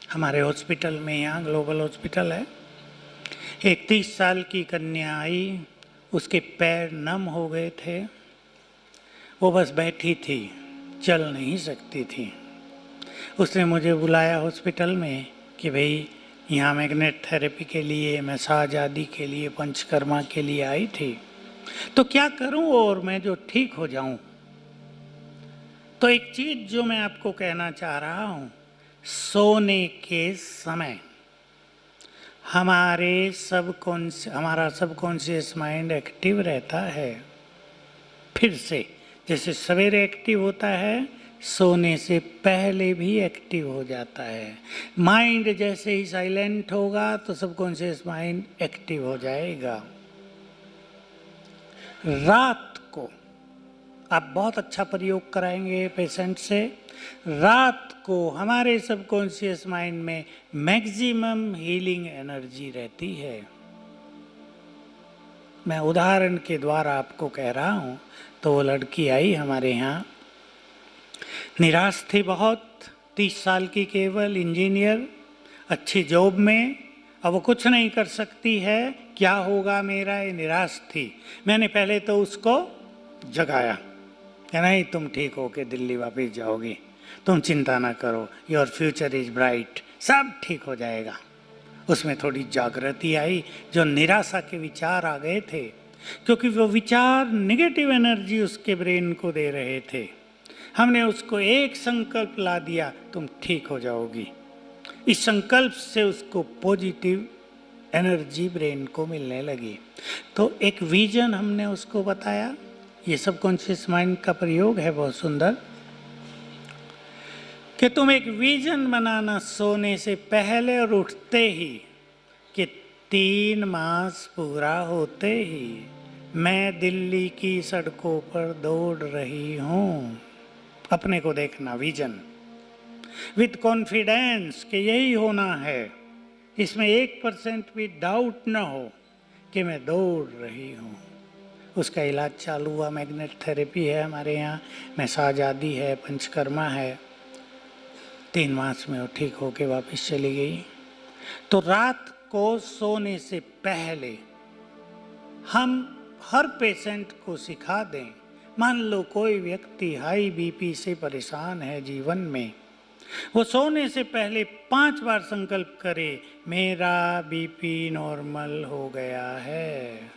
हमारे हॉस्पिटल में, यहाँ ग्लोबल हॉस्पिटल है, एक 30 साल की कन्या आई, उसके पैर नम हो गए थे, वो बस बैठी थी, चल नहीं सकती थी। उसने मुझे बुलाया हॉस्पिटल में कि भाई यहाँ मैग्नेट थेरेपी के लिए, मसाज आदि के लिए, पंचकर्मा के लिए आई थी, तो क्या करूं और मैं जो ठीक हो जाऊं। तो एक चीज जो मैं आपको कहना चाह रहा हूं, सोने के समय हमारा सबकॉन्शियस माइंड एक्टिव रहता है। फिर से जैसे सवेरे एक्टिव होता है, सोने से पहले भी एक्टिव हो जाता है। माइंड जैसे ही साइलेंट होगा तो सबकॉन्शियस माइंड एक्टिव हो जाएगा। रात को आप बहुत अच्छा प्रयोग कराएंगे पेशेंट से। रात को हमारे सबकॉन्शियस माइंड में मैक्सिमम हीलिंग एनर्जी रहती है। मैं उदाहरण के द्वारा आपको कह रहा हूँ। तो वो लड़की आई हमारे यहाँ, निराश थी बहुत, 30 साल की, केवल इंजीनियर, अच्छी जॉब में, अब वो कुछ नहीं कर सकती है, क्या होगा मेरा, ये निराश थी। मैंने पहले तो उसको जगाया कि नहीं, तुम ठीक होके दिल्ली वापस जाओगी, तुम चिंता ना करो, योर फ्यूचर इज ब्राइट, सब ठीक हो जाएगा। उसमें थोड़ी जागृति आई, जो निराशा के विचार आ गए थे, क्योंकि वो विचार नेगेटिव एनर्जी उसके ब्रेन को दे रहे थे। हमने उसको एक संकल्प ला दिया, तुम ठीक हो जाओगी। इस संकल्प से उसको पॉजिटिव एनर्जी ब्रेन को मिलने लगी। तो एक विजन हमने उसको बताया। ये सबकॉन्शियस माइंड का प्रयोग है बहुत सुंदर, कि तुम एक विजन बनाना सोने से पहले और उठते ही, कि 3 मास पूरा होते ही मैं दिल्ली की सड़कों पर दौड़ रही हूँ। अपने को देखना, विजन विथ कॉन्फिडेंस कि यही होना है, इसमें 1% भी डाउट ना हो कि मैं दौड़ रही हूँ। उसका इलाज चालू हुआ, मैग्नेट थेरेपी है हमारे यहाँ, मसाज आदि है, पंचकर्मा है। 3 मास में वो ठीक होके वापस चली गई। तो रात को सोने से पहले हम हर पेशेंट को सिखा दें। मान लो कोई व्यक्ति हाई बीपी से परेशान है जीवन में, वो सोने से पहले 5 बार संकल्प करे, मेरा बीपी नॉर्मल हो गया है।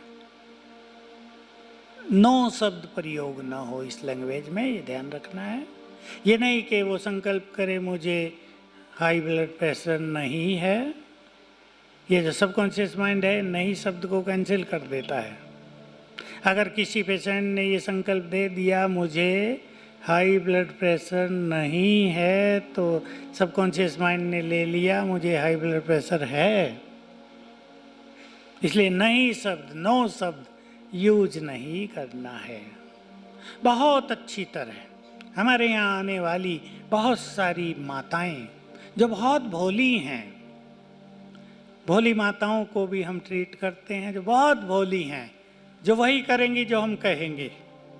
9 शब्द प्रयोग ना हो इस लैंग्वेज में, ये ध्यान रखना है। ये नहीं कि वो संकल्प करे मुझे हाई ब्लड प्रेशर नहीं है। ये जो सबकॉन्शियस माइंड है, नहीं शब्द को कैंसिल कर देता है। अगर किसी पेशेंट ने ये संकल्प दे दिया मुझे हाई ब्लड प्रेशर नहीं है, तो सबकॉन्शियस माइंड ने ले लिया मुझे हाई ब्लड प्रेशर है। इसलिए नहीं शब्द, 9 शब्द यूज नहीं करना है। बहुत अच्छी तरह हमारे यहाँ आने वाली बहुत सारी माताएं जो बहुत भोली हैं, भोली माताओं को भी हम ट्रीट करते हैं, जो बहुत भोली हैं, जो वही करेंगी जो हम कहेंगे।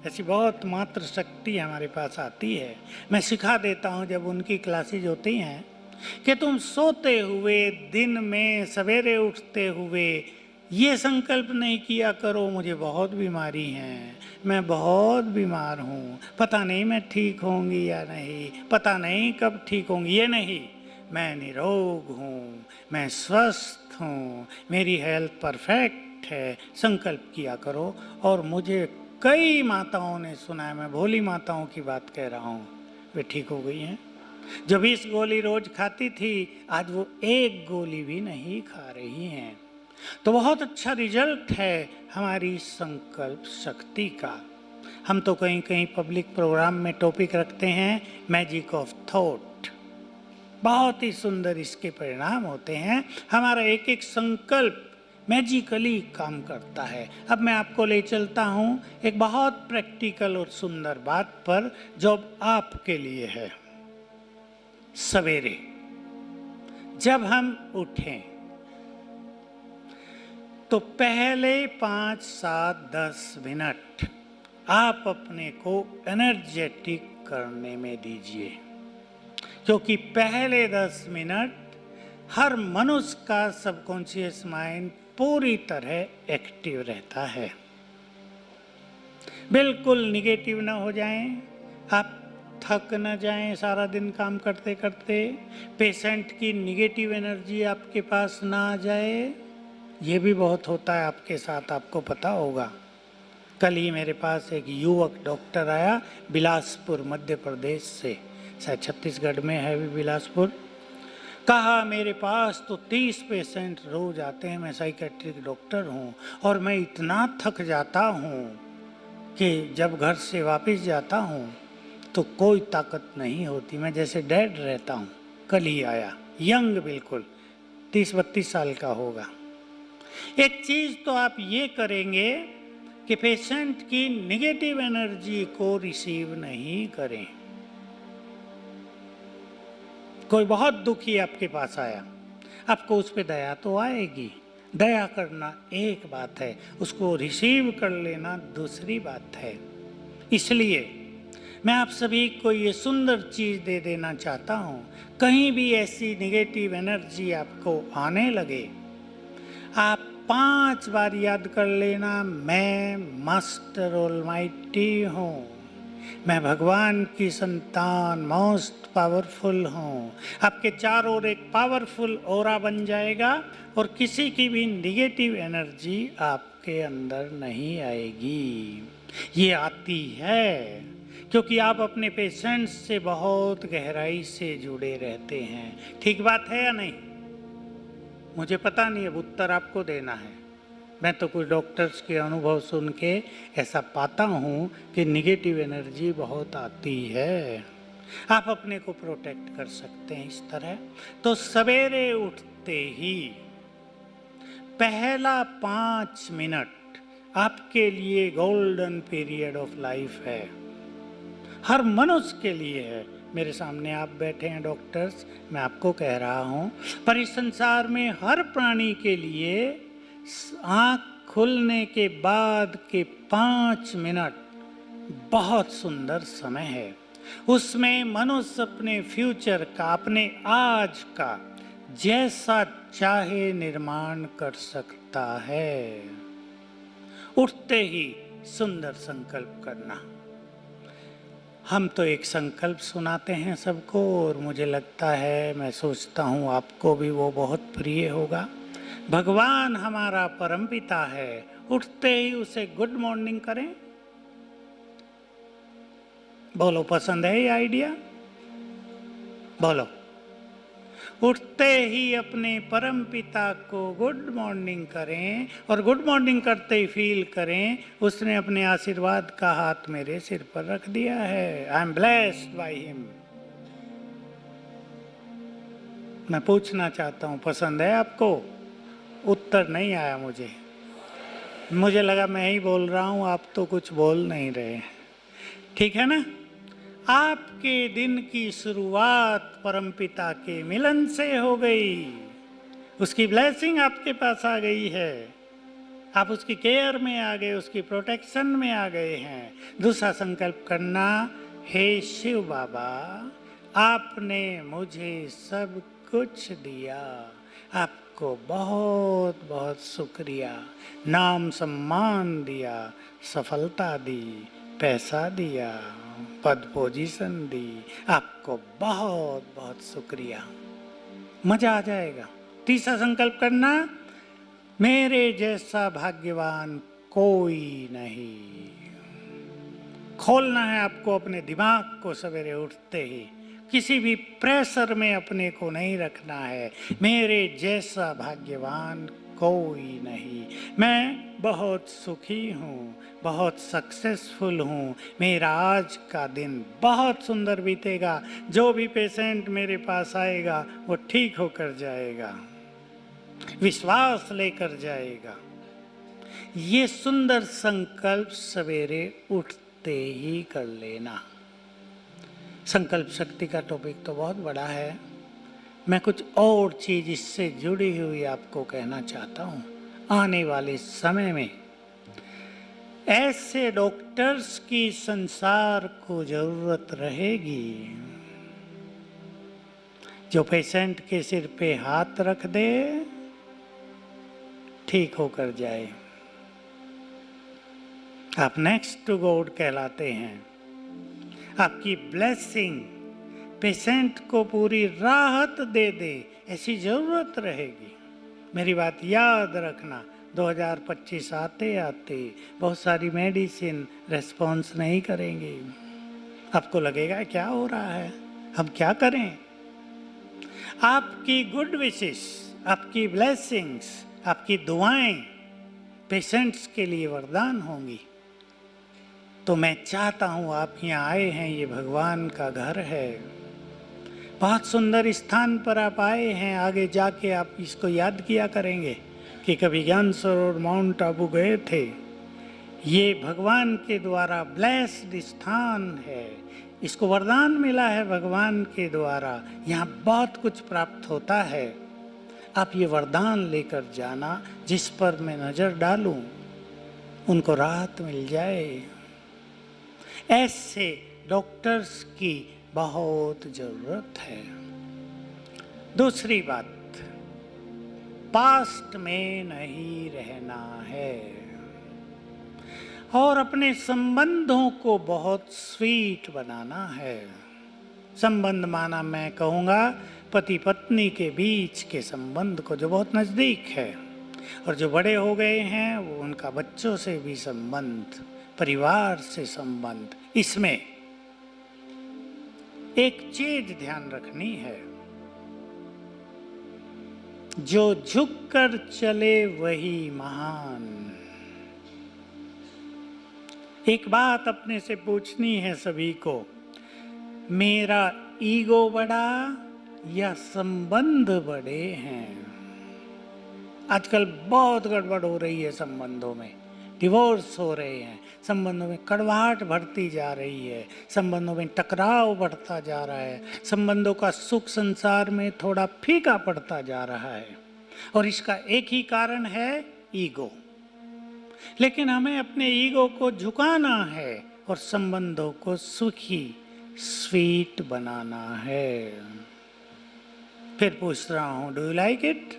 ऐसी बहुत मात्र शक्ति हमारे पास आती है। मैं सिखा देता हूँ जब उनकी क्लासेज होती हैं, कि तुम सोते हुए, दिन में सवेरे उठते हुए ये संकल्प नहीं किया करो मुझे बहुत बीमारी है, मैं बहुत बीमार हूँ, पता नहीं मैं ठीक होंगी या नहीं, पता नहीं कब ठीक होंगी। ये नहीं, मैं निरोग हूँ, मैं स्वस्थ हूँ, मेरी हेल्थ परफेक्ट है, संकल्प किया करो। और मुझे कई माताओं ने सुना है, मैं भोली माताओं की बात कह रहा हूँ, वे ठीक हो गई हैं। जो 20 गोली रोज खाती थी, आज वो 1 गोली भी नहीं खा रही हैं। तो बहुत अच्छा रिजल्ट है हमारी संकल्प शक्ति का। हम तो कहीं कहीं पब्लिक प्रोग्राम में टॉपिक रखते हैं, मैजिक ऑफ थॉट। बहुत ही सुंदर इसके परिणाम होते हैं। हमारा एक एक संकल्प मैजिकली काम करता है। अब मैं आपको ले चलता हूँ एक बहुत प्रैक्टिकल और सुंदर बात पर, जो आपके लिए है। सवेरे जब हम उठें तो पहले 5, 7, 10 मिनट आप अपने को एनर्जेटिक करने में दीजिए, क्योंकि पहले 10 मिनट हर मनुष्य का सबकॉन्शियस माइंड पूरी तरह एक्टिव रहता है। बिल्कुल निगेटिव ना हो जाएं, आप थक न जाएं सारा दिन काम करते करते, पेशेंट की निगेटिव एनर्जी आपके पास ना आ जाए। ये भी बहुत होता है आपके साथ, आपको पता होगा। कल ही मेरे पास एक युवक डॉक्टर आया बिलासपुर मध्य प्रदेश से, शायद छत्तीसगढ़ में है भी बिलासपुर। कहा मेरे पास तो 30 पेशेंट रोज आते हैं, मैं साइकेट्रिक डॉक्टर हूँ और मैं इतना थक जाता हूँ कि जब घर से वापस जाता हूँ तो कोई ताकत नहीं होती, मैं जैसे डेड रहता हूँ। कल ही आया, यंग बिल्कुल 30-32 साल का होगा। एक चीज तो आप ये करेंगे कि पेशेंट की नेगेटिव एनर्जी को रिसीव नहीं करें। कोई बहुत दुखी आपके पास आया, आपको उस पर दया तो आएगी। दया करना एक बात है, उसको रिसीव कर लेना दूसरी बात है। इसलिए मैं आप सभी को ये सुंदर चीज दे देना चाहता हूँ। कहीं भी ऐसी नेगेटिव एनर्जी आपको आने लगे, आप 5 बार याद कर लेना, मैं मास्टर ऑलमाइटी हूँ, मैं भगवान की संतान मोस्ट पावरफुल हूँ। आपके चारों ओर एक पावरफुल ऑरा बन जाएगा और किसी की भी निगेटिव एनर्जी आपके अंदर नहीं आएगी। ये आती है क्योंकि आप अपने पेशेंट्स से बहुत गहराई से जुड़े रहते हैं। ठीक बात है या नहीं? मुझे पता नहीं, अब उत्तर आपको देना है। मैं तो कुछ डॉक्टर्स के अनुभव सुन के ऐसा पाता हूँ कि निगेटिव एनर्जी बहुत आती है। आप अपने को प्रोटेक्ट कर सकते हैं इस तरह। तो सवेरे उठते ही पहला 5 मिनट आपके लिए गोल्डन पीरियड ऑफ लाइफ है, हर मनुष्य के लिए है। मेरे सामने आप बैठे हैं डॉक्टर्स, मैं आपको कह रहा हूँ, पर इस संसार में हर प्राणी के लिए आँख खुलने के बाद के 5 मिनट बहुत सुंदर समय है। उसमें मनुष्य अपने फ्यूचर का, अपने आज का जैसा चाहे निर्माण कर सकता है। उठते ही सुंदर संकल्प करना। हम तो एक संकल्प सुनाते हैं सबको और मुझे लगता है, मैं सोचता हूँ आपको भी वो बहुत प्रिय होगा। भगवान हमारा परमपिता है, उठते ही उसे गुड मॉर्निंग करें। बोलो, पसंद है ये आइडिया? बोलो। उठते ही अपने परमपिता को गुड मॉर्निंग करें और गुड मॉर्निंग करते ही फील करें उसने अपने आशीर्वाद का हाथ मेरे सिर पर रख दिया है। I am blessed by him. मैं पूछना चाहता हूँ, पसंद है आपको? उत्तर नहीं आया मुझे लगा मैं ही बोल रहा हूँ, आप तो कुछ बोल नहीं रहे। ठीक है ना? आपके दिन की शुरुआत परमपिता के मिलन से हो गई, उसकी ब्लेसिंग आपके पास आ गई है, आप उसकी केयर में आ गए, उसकी प्रोटेक्शन में आ गए हैं। दूसरा संकल्प करना, हे शिव बाबा, आपने मुझे सब कुछ दिया, आपको बहुत बहुत शुक्रिया। नाम सम्मान दिया, सफलता दी, पैसा दिया, पद पोजीशन दी, आपको बहुत बहुत शुक्रिया। मजा आ जाएगा। तीसरा संकल्प करना, मेरे जैसा भाग्यवान कोई नहीं। खोलना है आपको अपने दिमाग को सवेरे उठते ही, किसी भी प्रेशर में अपने को नहीं रखना है। मेरे जैसा भाग्यवान कोई नहीं, मैं बहुत सुखी हूँ, बहुत सक्सेसफुल हूँ, मेरा आज का दिन बहुत सुंदर बीतेगा, जो भी पेशेंट मेरे पास आएगा वो ठीक होकर जाएगा, विश्वास लेकर जाएगा। ये सुंदर संकल्प सवेरे उठते ही कर लेना। संकल्प शक्ति का टॉपिक तो बहुत बड़ा है, मैं कुछ और चीज इससे जुड़ी हुई आपको कहना चाहता हूँ। आने वाले समय में ऐसे डॉक्टर्स की संसार को जरूरत रहेगी जो पेशेंट के सिर पे हाथ रख दे ठीक होकर जाए। आप नेक्स्ट टू गॉड कहलाते हैं। आपकी ब्लेसिंग पेशेंट को पूरी राहत दे दे, ऐसी जरूरत रहेगी। मेरी बात याद रखना, 2025 आते आते बहुत सारी मेडिसिन रेस्पॉन्स नहीं करेंगी। आपको लगेगा क्या हो रहा है, हम क्या करें? आपकी गुड विशेस, आपकी ब्लेसिंग्स, आपकी दुआएं पेशेंट्स के लिए वरदान होंगी। तो मैं चाहता हूं आप यहाँ आए हैं, ये भगवान का घर है, बहुत सुंदर स्थान पर आप आए हैं। आगे जाके आप इसको याद किया करेंगे कि कभी ज्ञान सरोवर माउंट आबू गए थे। ये भगवान के द्वारा ब्लेस्ड स्थान है, इसको वरदान मिला है भगवान के द्वारा। यहाँ बहुत कुछ प्राप्त होता है। आप ये वरदान लेकर जाना, जिस पर मैं नज़र डालूं उनको राहत मिल जाए। ऐसे डॉक्टर्स की बहुत जरूरत है। दूसरी बात, पास्ट में नहीं रहना है और अपने संबंधों को बहुत स्वीट बनाना है। संबंध माना मैं कहूँगा पति पत्नी के बीच के संबंध को, जो बहुत नज़दीक है, और जो बड़े हो गए हैं वो उनका बच्चों से भी संबंध, परिवार से संबंध। इसमें एक चीज ध्यान रखनी है, जो झुककर चले वही महान। एक बात अपने से पूछनी है सभी को, मेरा ईगो बड़ा या संबंध बड़े हैं? आजकल बहुत गड़बड़ हो रही है संबंधों में, डिवोर्स हो रहे हैं, संबंधों में कड़वाहट बढ़ती जा रही है, संबंधों में टकराव बढ़ता जा रहा है, संबंधों का सुख संसार में थोड़ा फीका पड़ता जा रहा है। और इसका एक ही कारण है, ईगो। लेकिन हमें अपने ईगो को झुकाना है और संबंधों को सुखी स्वीट बनाना है। फिर पूछ रहा हूं, do you like it?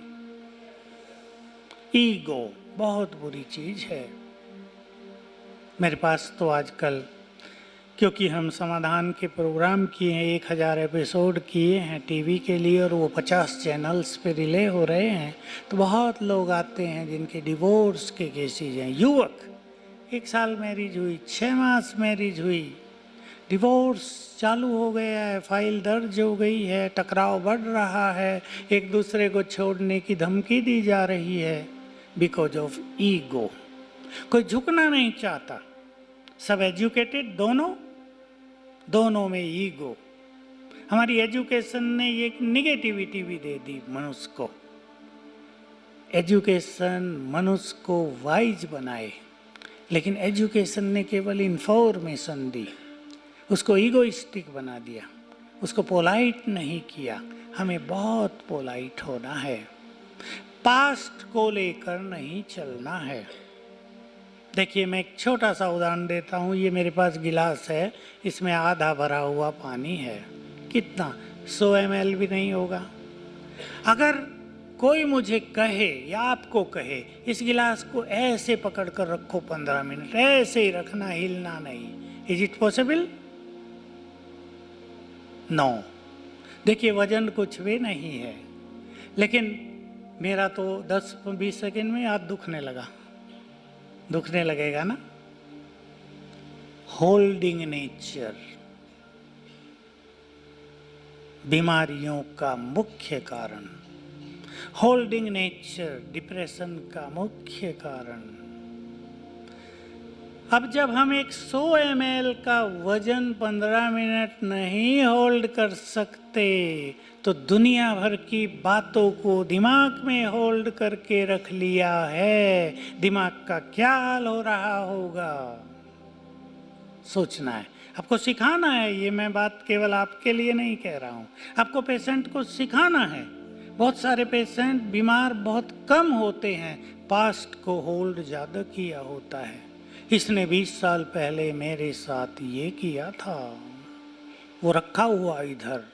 Ego बहुत बुरी चीज है। मेरे पास तो आजकल, क्योंकि हम समाधान के प्रोग्राम किए हैं, 1000 एपिसोड किए हैं टीवी के लिए, और वो 50 चैनल्स पे रिले हो रहे हैं, तो बहुत लोग आते हैं जिनके डिवोर्स के केसेज हैं। युवक, 1 साल मैरिज हुई, 6 मास मैरिज हुई, डिवोर्स चालू हो गया है, फाइल दर्ज हो गई है, टकराव बढ़ रहा है, एक दूसरे को छोड़ने की धमकी दी जा रही है, बिकॉज ऑफ ईगो। कोई झुकना नहीं चाहता, सब एजुकेटेड, दोनों में ईगो। हमारी एजुकेशन ने एक निगेटिविटी भी दे दी मनुष्य को। एजुकेशन मनुष्य को वाइज बनाए, लेकिन एजुकेशन ने केवल इंफॉर्मेशन दी, उसको ईगोइस्टिक बना दिया, उसको पोलाइट नहीं किया। हमें बहुत पोलाइट होना है, पास्ट को लेकर नहीं चलना है। देखिए, मैं एक छोटा सा उदाहरण देता हूँ। ये मेरे पास गिलास है, इसमें आधा भरा हुआ पानी है। कितना? 100 ml भी नहीं होगा। अगर कोई मुझे कहे या आपको कहे, इस गिलास को ऐसे पकड़ कर रखो 15 मिनट, ऐसे ही रखना, हिलना नहीं, इज इट पॉसिबल? नो। देखिए, वजन कुछ भी नहीं है, लेकिन मेरा तो 10-20 सेकेंड में हाथ दुखने लगेगा ना। होल्डिंग नेचर बीमारियों का मुख्य कारण, होल्डिंग नेचर डिप्रेशन का मुख्य कारण। अब जब हम एक 100 ml का वजन 15 मिनट नहीं होल्ड कर सकते, तो दुनिया भर की बातों को दिमाग में होल्ड करके रख लिया है, दिमाग का क्या हाल हो रहा होगा, सोचना है। आपको सिखाना है, ये मैं बात केवल आपके लिए नहीं कह रहा हूँ, आपको पेशेंट को सिखाना है। बहुत सारे पेशेंट बीमार बहुत कम होते हैं, पास्ट को होल्ड ज़्यादा किया होता है। इसने 20 साल पहले मेरे साथ ये किया था, वो रखा हुआ इधर,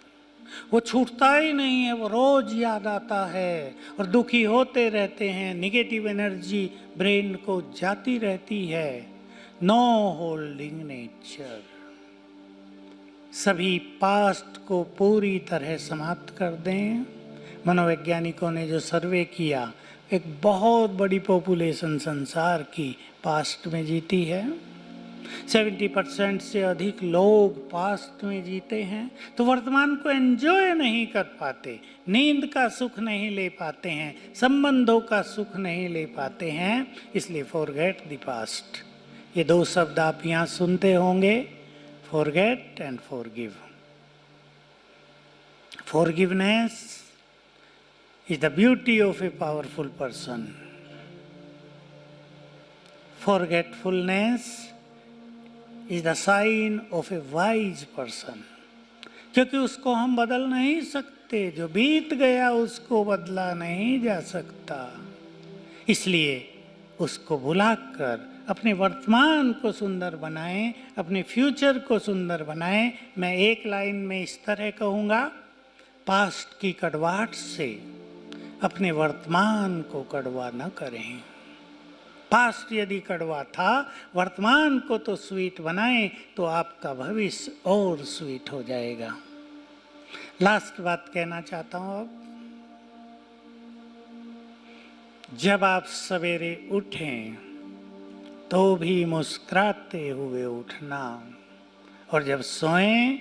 वो छूटता ही नहीं है, वो रोज याद आता है और दुखी होते रहते हैं। निगेटिव एनर्जी ब्रेन को जाती रहती है। No holding nature. सभी पास्ट को पूरी तरह समाप्त कर दें। मनोवैज्ञानिकों ने जो सर्वे किया, एक बहुत बड़ी पॉपुलेशन संसार की पास्ट में जीती है। 70% से अधिक लोग पास्ट में जीते हैं, तो वर्तमान को एंजॉय नहीं कर पाते, नींद का सुख नहीं ले पाते हैं, संबंधों का सुख नहीं ले पाते हैं। इसलिए फॉरगेट द पास्ट। ये दो शब्द आप यहाँ सुनते होंगे, forget and forgive. Forgiveness is the beauty of a powerful person. Forgetfulness is the sign of a wise person. क्योंकि उसको हम बदल नहीं सकते, जो बीत गया उसको बदला नहीं जा सकता। इसलिए उसको भुलाकर अपने वर्तमान को सुंदर बनाएं, अपने फ्यूचर को सुंदर बनाएं। मैं एक लाइन में इस तरह कहूँगा, पास्ट की कड़वाहट से अपने वर्तमान को कड़वा न करें। पास्ट यदि कड़वा था, वर्तमान को तो स्वीट बनाएं, तो आपका भविष्य और स्वीट हो जाएगा। लास्ट बात कहना चाहता हूं अब, जब आप सवेरे उठें तो भी मुस्कुराते हुए उठना, और जब सोएं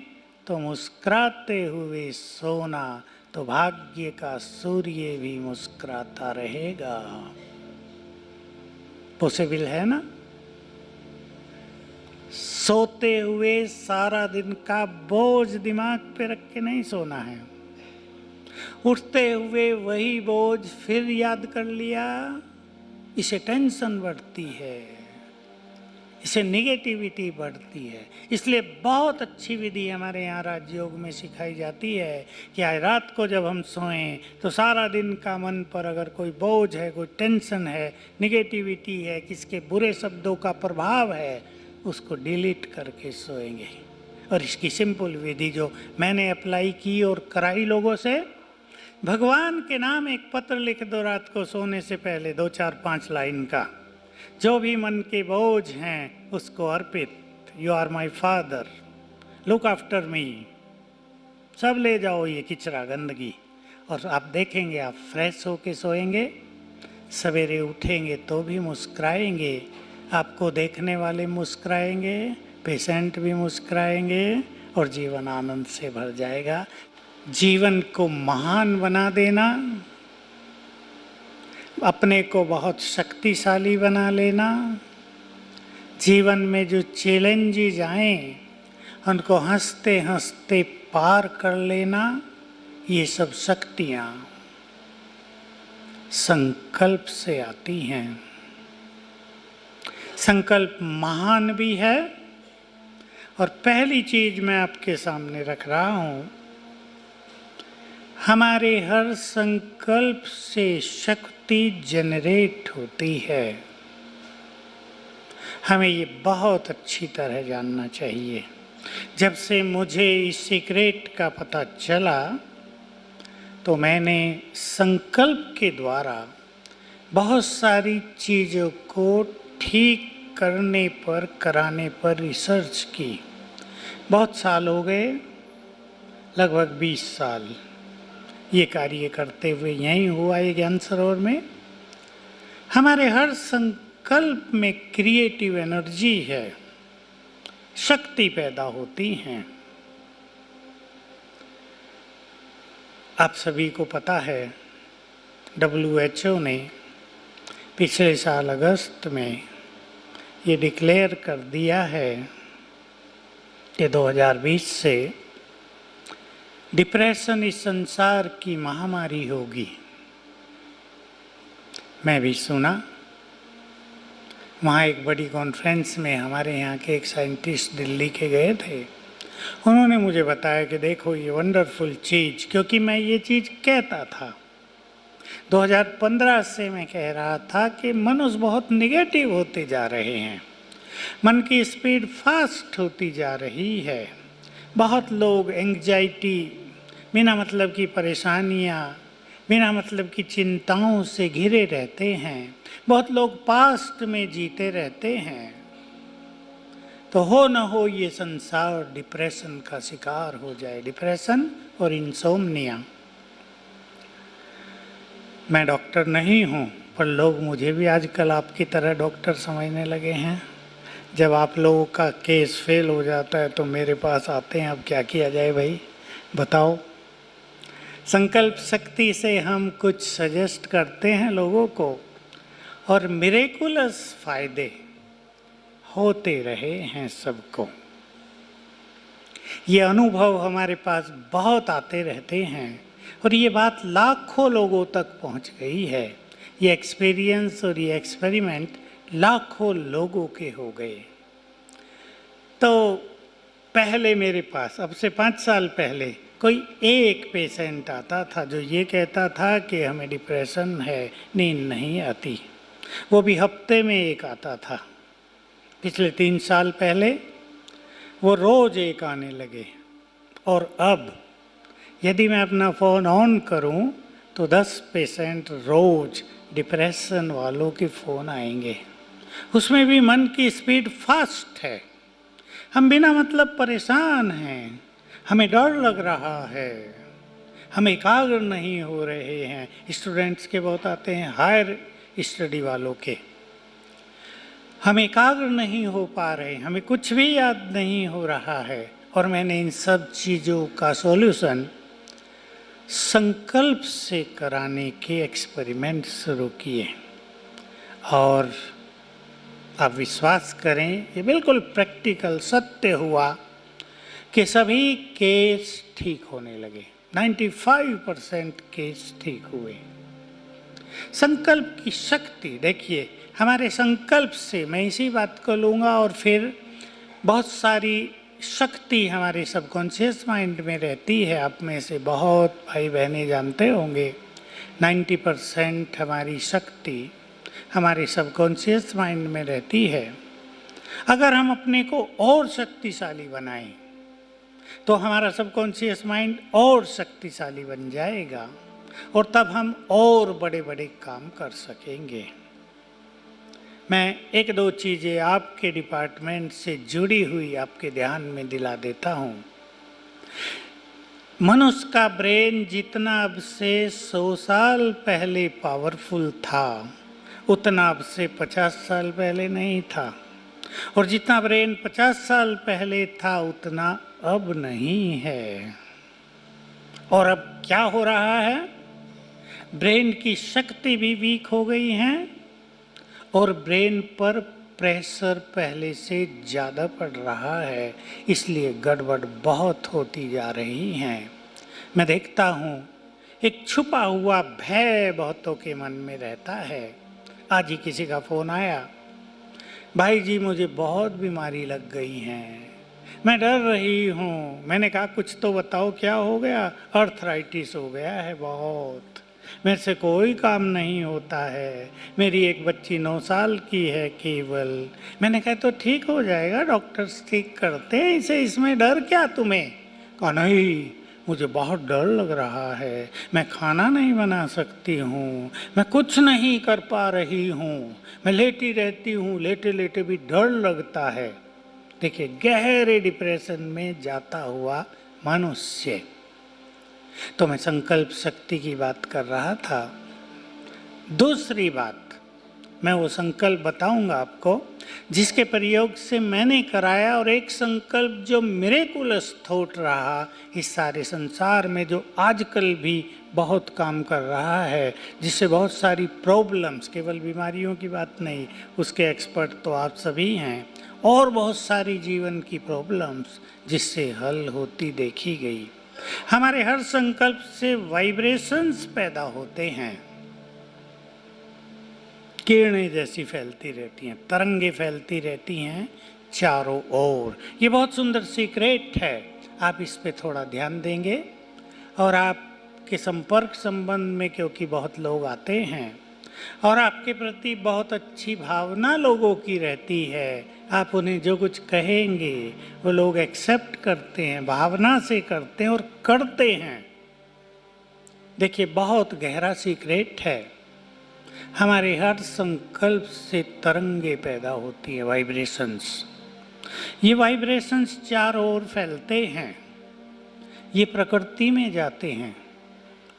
तो मुस्कुराते हुए सोना, तो भाग्य का सूर्य भी मुस्कुराता रहेगा। पॉसिबल है ना? सोते हुए सारा दिन का बोझ दिमाग पे रख के नहीं सोना है। उठते हुए वही बोझ फिर याद कर लिया, इसे टेंशन बढ़ती है, इससे निगेटिविटी बढ़ती है। इसलिए बहुत अच्छी विधि हमारे यहाँ राजयोग में सिखाई जाती है कि आज रात को जब हम सोएं तो सारा दिन का मन पर अगर कोई बोझ है, कोई टेंशन है, निगेटिविटी है, किसके बुरे शब्दों का प्रभाव है, उसको डिलीट करके सोएंगे। और इसकी सिंपल विधि जो मैंने अप्लाई की और कराई लोगों से, भगवान के नाम एक पत्र लिख दो रात को सोने से पहले, 2 4 5 लाइन का। जो भी मन के बोझ हैं उसको अर्पित। You are my father, look after me. सब ले जाओ ये किचरा गंदगी, और आप देखेंगे आप फ्रेश होके सोएंगे। सवेरे उठेंगे तो भी मुस्कुराएंगे, आपको देखने वाले मुस्कुराएंगे, पेशेंट भी मुस्कुराएंगे, और जीवन आनंद से भर जाएगा। जीवन को महान बना देना, अपने को बहुत शक्तिशाली बना लेना, जीवन में जो चैलेंजेस आएं उनको हंसते हंसते पार कर लेना, ये सब शक्तियाँ संकल्प से आती हैं। संकल्प महान भी है। और पहली चीज मैं आपके सामने रख रहा हूँ, हमारे हर संकल्प से शक्ति जनरेट होती है। हमें ये बहुत अच्छी तरह जानना चाहिए। जब से मुझे इस सीक्रेट का पता चला तो मैंने संकल्प के द्वारा बहुत सारी चीज़ों को ठीक करने पर, कराने पर रिसर्च की। बहुत साल हो गए, लगभग 20 साल ये कार्य करते हुए। यहीं हुआ ये ज्ञान सरोवर में। हमारे हर संकल्प में क्रिएटिव एनर्जी है, शक्ति पैदा होती हैं। आप सभी को पता है, WHO ने पिछले साल अगस्त में ये डिक्लेयर कर दिया है कि 2020 से डिप्रेशन इस संसार की महामारी होगी। मैं भी सुना, वहाँ एक बड़ी कॉन्फ्रेंस में हमारे यहाँ के एक साइंटिस्ट दिल्ली के गए थे। उन्होंने मुझे बताया कि देखो ये वंडरफुल चीज़, क्योंकि मैं ये चीज़ कहता था 2015 से। मैं कह रहा था कि मनुष्य बहुत निगेटिव होते जा रहे हैं, मन की स्पीड फास्ट होती जा रही है, बहुत लोग एंग्जाइटी, बिना मतलब की परेशानियाँ, बिना मतलब की चिंताओं से घिरे रहते हैं। बहुत लोग पास्ट में जीते रहते हैं। तो हो न हो ये संसार डिप्रेशन का शिकार हो जाए, डिप्रेशन और इंसोम्निया। मैं डॉक्टर नहीं हूँ, पर लोग मुझे भी आजकल आपकी तरह डॉक्टर समझने लगे हैं। जब आप लोगों का केस फेल हो जाता है तो मेरे पास आते हैं। अब क्या किया जाए भाई, बताओ। संकल्प शक्ति से हम कुछ सजेस्ट करते हैं लोगों को और मिरेकुलस फायदे होते रहे हैं सबको। ये अनुभव हमारे पास बहुत आते रहते हैं और ये बात लाखों लोगों तक पहुंच गई है। ये एक्सपीरियंस और ये एक्सपेरिमेंट लाखों लोगों के हो गए। तो पहले मेरे पास, अब से 5 साल पहले, कोई एक पेशेंट आता था जो ये कहता था कि हमें डिप्रेशन है, नींद नहीं आती। वो भी हफ्ते में एक आता था। पिछले 3 साल पहले वो रोज एक आने लगे और अब यदि मैं अपना फ़ोन ऑन करूं तो 10 पेशेंट रोज डिप्रेशन वालों के फ़ोन आएंगे। उसमें भी मन की स्पीड फास्ट है। हम बिना मतलब परेशान हैं, हमें डर लग रहा है, हम एकाग्र नहीं हो रहे हैं। स्टूडेंट्स के बहुत आते हैं, हायर स्टडी वालों के। हम एकाग्र नहीं हो पा रहे, हमें कुछ भी याद नहीं हो रहा है। और मैंने इन सब चीज़ों का सॉल्यूशन संकल्प से कराने के एक्सपेरिमेंट शुरू किए और आप विश्वास करें, ये बिल्कुल प्रैक्टिकल सत्य हुआ कि सभी केस ठीक होने लगे। 95% केस ठीक हुए। संकल्प की शक्ति देखिए, हमारे संकल्प से, मैं इसी बात को लूँगा और फिर बहुत सारी शक्ति हमारे सबकॉन्शियस माइंड में रहती है। आप में से बहुत भाई बहनें जानते होंगे 90% हमारी शक्ति हमारे सबकॉन्शियस माइंड में रहती है। अगर हम अपने को और शक्तिशाली बनाएं तो हमारा सबकॉन्शियस माइंड और शक्तिशाली बन जाएगा और तब हम और बड़े बड़े काम कर सकेंगे। मैं 1-2 चीज़ें आपके डिपार्टमेंट से जुड़ी हुई आपके ध्यान में दिला देता हूँ। मनुष्य का ब्रेन जितना अब से 100 साल पहले पावरफुल था, उतना अब से 50 साल पहले नहीं था। और जितना ब्रेन 50 साल पहले था उतना अब नहीं है। और अब क्या हो रहा है, ब्रेन की शक्ति भी वीक हो गई है और ब्रेन पर प्रेशर पहले से ज़्यादा पड़ रहा है, इसलिए गड़बड़ बहुत होती जा रही हैं। मैं देखता हूँ एक छुपा हुआ भय बहुतों के मन में रहता है। आज ही किसी का फ़ोन आया, भाई जी मुझे बहुत बीमारी लग गई है, मैं डर रही हूँ। मैंने कहा कुछ तो बताओ क्या हो गया? अर्थराइटिस हो गया है बहुत, मेरे से कोई काम नहीं होता है, मेरी एक बच्ची 9 साल की है केवल। मैंने कहा तो ठीक हो जाएगा, डॉक्टर्स ठीक करते हैं इसे, इसमें डर क्या तुम्हें? कहा नहीं, मुझे बहुत डर लग रहा है, मैं खाना नहीं बना सकती हूँ, मैं कुछ नहीं कर पा रही हूँ, मैं लेटी रहती हूँ, लेटे लेटे भी डर लगता है। देखिए, गहरे डिप्रेशन में जाता हुआ मनुष्य। तो मैं संकल्प शक्ति की बात कर रहा था। दूसरी बात, मैं वो संकल्प बताऊंगा आपको जिसके प्रयोग से मैंने कराया और एक संकल्प जो मिरेकुलस थॉट रहा इस सारे संसार में, जो आजकल भी बहुत काम कर रहा है, जिससे बहुत सारी प्रॉब्लम्स, केवल बीमारियों की बात नहीं, उसके एक्सपर्ट तो आप सभी हैं, और बहुत सारी जीवन की प्रॉब्लम्स जिससे हल होती देखी गई। हमारे हर संकल्प से वाइब्रेशंस पैदा होते हैं, किरणें जैसी फैलती रहती हैं, तरंगे फैलती रहती हैं चारों ओर। ये बहुत सुंदर सीक्रेट है, आप इस पे थोड़ा ध्यान देंगे और आपके संपर्क संबंध में क्योंकि बहुत लोग आते हैं और आपके प्रति बहुत अच्छी भावना लोगों की रहती है, आप उन्हें जो कुछ कहेंगे वो लोग एक्सेप्ट करते हैं, भावना से करते हैं और करते हैं। देखिए, बहुत गहरा सीक्रेट है। हमारे हर संकल्प से तरंगे पैदा होती है, वाइब्रेशंस। ये वाइब्रेशंस चारों ओर फैलते हैं, ये प्रकृति में जाते हैं।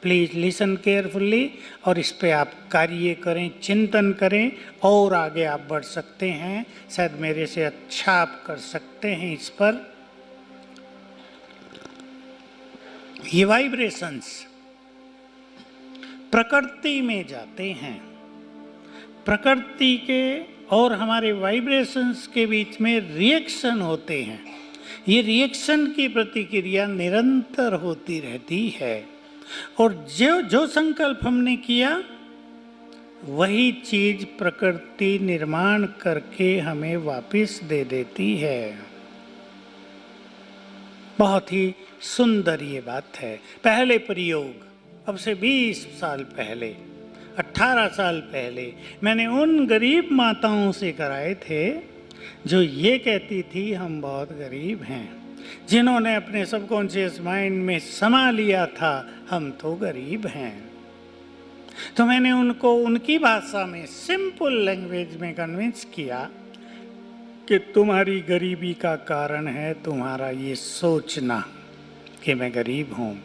प्लीज लिसन केयरफुल्ली और इस पे आप कार्य करें, चिंतन करें और आगे आप बढ़ सकते हैं। शायद मेरे से अच्छा आप कर सकते हैं इस पर। ये वाइब्रेशंस प्रकृति में जाते हैं। प्रकृति के और हमारे वाइब्रेशंस के बीच में रिएक्शन होते हैं। ये रिएक्शन की प्रतिक्रिया निरंतर होती रहती है और जो संकल्प हमने किया वही चीज प्रकृति निर्माण करके हमें वापस दे देती है। बहुत ही सुंदर ये बात है। पहले प्रयोग, अब से 20 साल पहले, 18 साल पहले मैंने उन गरीब माताओं से कराए थे जो ये कहती थी हम बहुत गरीब हैं, जिन्होंने अपने सबकॉन्शियस माइंड में समा लिया था हम तो गरीब हैं। तो मैंने उनको उनकी भाषा में, सिंपल लैंग्वेज में कन्विंस किया कि तुम्हारी गरीबी का कारण है तुम्हारा ये सोचना कि मैं गरीब हूँ।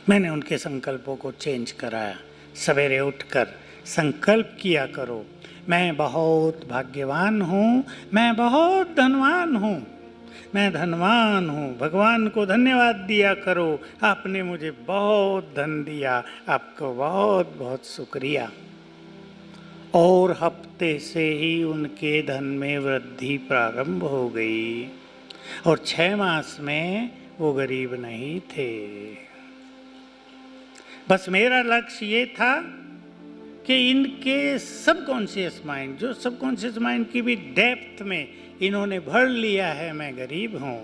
मैंने उनके संकल्पों को चेंज कराया। सवेरे उठकर संकल्प किया करो, मैं बहुत भाग्यवान हूँ, मैं बहुत धनवान हूँ, मैं धनवान हूँ। भगवान को धन्यवाद दिया करो, आपने मुझे बहुत धन दिया, आपको बहुत बहुत शुक्रिया। और हफ्ते से ही उनके धन में वृद्धि प्रारंभ हो गई और 6 मास में वो गरीब नहीं थे। बस मेरा लक्ष्य ये था कि इनके सबकॉन्शियस माइंड, जो सबकॉन्शियस माइंड की भी डेप्थ में इन्होंने भर लिया है मैं गरीब हूं,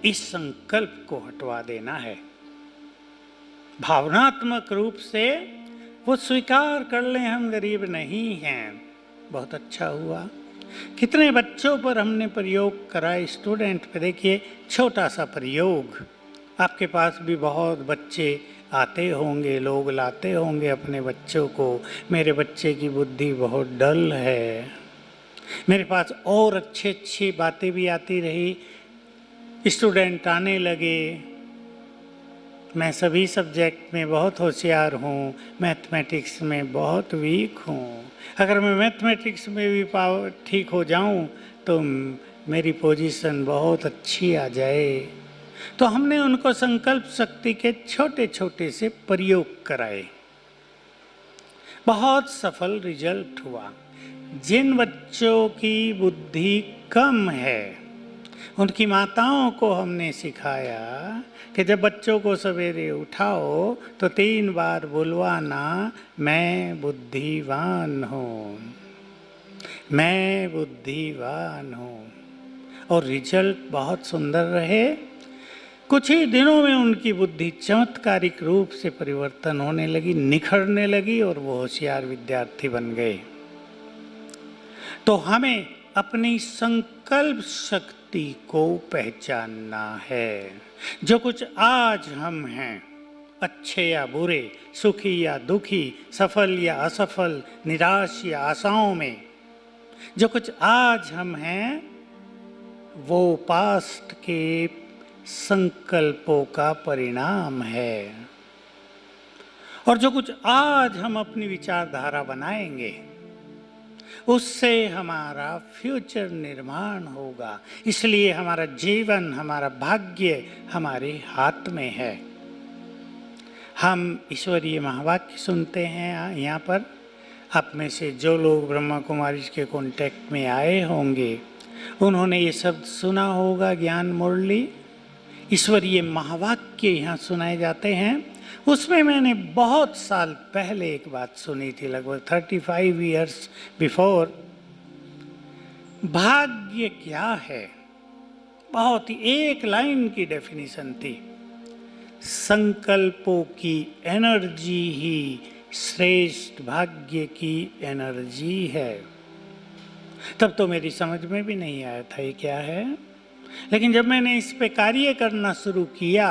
इस संकल्प को हटवा देना है। भावनात्मक रूप से वो स्वीकार कर लें हम गरीब नहीं हैं। बहुत अच्छा हुआ। कितने बच्चों पर हमने प्रयोग करा, स्टूडेंट पे। देखिए, छोटा सा प्रयोग। आपके पास भी बहुत बच्चे आते होंगे, लोग लाते होंगे अपने बच्चों को, मेरे बच्चे की बुद्धि बहुत डल है। मेरे पास और अच्छी बातें भी आती रही, स्टूडेंट आने लगे, मैं सभी सब्जेक्ट में बहुत होशियार हूँ, मैथमेटिक्स में बहुत वीक हूँ। अगर मैं मैथमेटिक्स में भी ठीक हो जाऊँ तो मेरी पोजीशन बहुत अच्छी आ जाए। तो हमने उनको संकल्प शक्ति के छोटे छोटे से प्रयोग कराए, बहुत सफल रिजल्ट हुआ। जिन बच्चों की बुद्धि कम है उनकी माताओं को हमने सिखाया कि जब बच्चों को सवेरे उठाओ तो 3 बार बुलवाना, मैं बुद्धिवान हूँ, मैं बुद्धिवान हूँ। और रिजल्ट बहुत सुंदर रहे। कुछ ही दिनों में उनकी बुद्धि चमत्कारिक रूप से परिवर्तन होने लगी, निखरने लगी और वो होशियार विद्यार्थी बन गए। तो हमें अपनी संकल्प शक्ति को पहचानना है। जो कुछ आज हम हैं, अच्छे या बुरे, सुखी या दुखी, सफल या असफल, निराश या आशाओं में, जो कुछ आज हम हैं वो पास्ट के संकल्पों का परिणाम है। और जो कुछ आज हम अपनी विचारधारा बनाएंगे उससे हमारा फ्यूचर निर्माण होगा। इसलिए हमारा जीवन, हमारा भाग्य हमारे हाथ में है। हम ईश्वरीय महावाक्य सुनते हैं यहाँ पर। आप में से जो लोग ब्रह्मा कुमारी के कांटेक्ट में आए होंगे उन्होंने ये शब्द सुना होगा, ज्ञान मुरली। ईश्वरीय महावाक्य यहाँ सुनाए जाते हैं। उसमें मैंने बहुत साल पहले एक बात सुनी थी, लगभग 35 इयर्स बिफोर। भाग्य क्या है? बहुत ही एक लाइन की डेफिनेशन थी, संकल्पों की एनर्जी ही श्रेष्ठ भाग्य की एनर्जी है। तब तो मेरी समझ में भी नहीं आया था ये क्या है, लेकिन जब मैंने इस पे कार्य करना शुरू किया